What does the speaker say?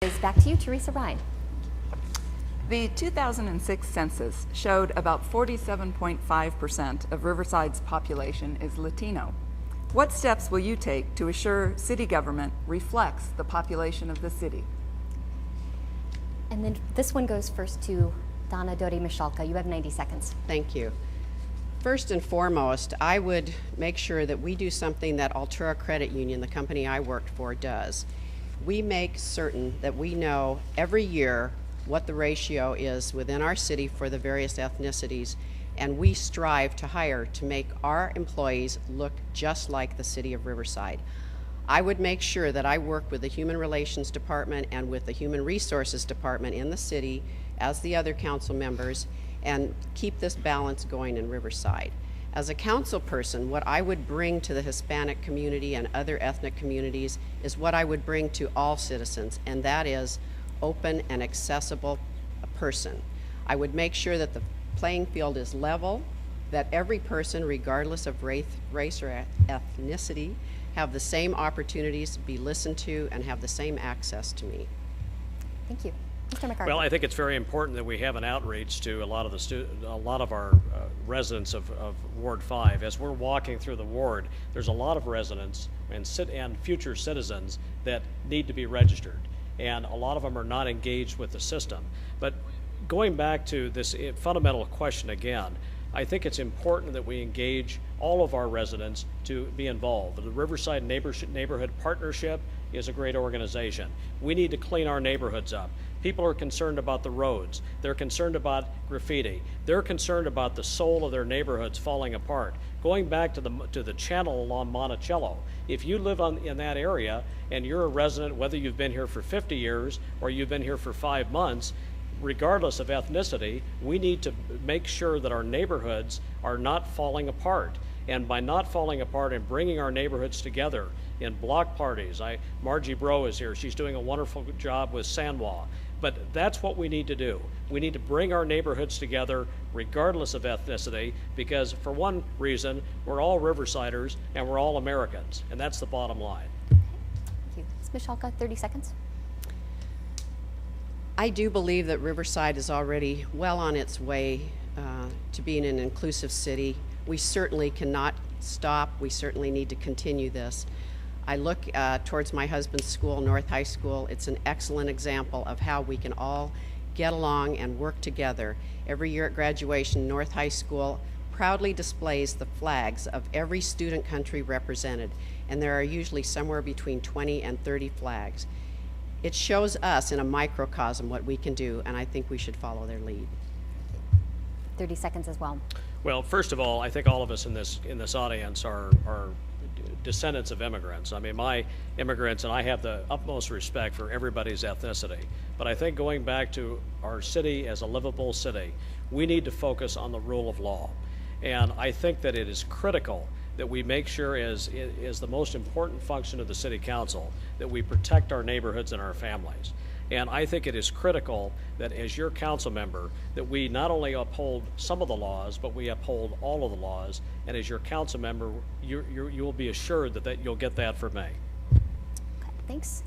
Is back to you, Teresa Ryan. The 2006 census showed about 47.5% of Riverside's population is Latino. What steps will you take to assure city government reflects the population of the city? And then this one goes first to Donna Dodi Michalka. You have 90 seconds. Thank you. First and foremost, I would make sure that we do something that Altura Credit Union, the company I worked for, does. We make certain that we know every year what the ratio is within our city for the various ethnicities, and we strive to hire to make our employees look just like the city of Riverside. I would make sure that I work with the Human Relations Department and with the Human Resources Department in the city as the other council members and keep this balance going in Riverside. As a council person, what I would bring to the Hispanic community and other ethnic communities is what I would bring to all citizens, and that is open and accessible person. I would make sure that the playing field is level, that every person, regardless of race or ethnicity, have the same opportunities, be listened to, and have the same access to me. Thank you. Mr. McCarthy. Well, I think it's very important that we have an outreach to a lot of our residents of Ward 5. As we're walking through the ward, there's a lot of residents and future citizens that need to be registered, and a lot of them are not engaged with the system. But going back to this fundamental question again, I think it's important that we engage all of our residents to be involved. The Riverside Neighborhood Partnership is a great organization. We need to clean our neighborhoods up. People are concerned about the roads. They're concerned about graffiti. They're concerned about the soul of their neighborhoods falling apart. Going back to the channel along Monticello, if you live in that area and you're a resident, whether you've been here for 50 years or you've been here for 5 months, regardless of ethnicity, we need to make sure that our neighborhoods are not falling apart. And by not falling apart and bringing our neighborhoods together in block parties, Margie Bro is here. She's doing a wonderful job with Sanwa. But that's what we need to do. We need to bring our neighborhoods together regardless of ethnicity, because for one reason, we're all Riversiders and we're all Americans, and that's the bottom line. Thank you. Ms. Michalka, 30 seconds. I do believe that Riverside is already well on its way to being an inclusive city. We certainly cannot stop. We certainly need to continue this. I look towards my husband's school, North High School. It's an excellent example of how we can all get along and work together. Every year at graduation, North High School proudly displays the flags of every student country represented, and there are usually somewhere between 20 and 30 flags. It shows us in a microcosm what we can do, and I think we should follow their lead. 30 seconds as well. Well, first of all, I think all of us in this audience are descendants of immigrants. I mean, my immigrants, and I have the utmost respect for everybody's ethnicity. But I think going back to our city as a livable city, we need to focus on the rule of law. And I think that it is critical that we make sure is the most important function of the city council, that we protect our neighborhoods and our families. And I think it is critical that as your council member, that we not only uphold some of the laws, but we uphold all of the laws. And as your council member, you will be assured that you'll get that from me. Okay, thanks.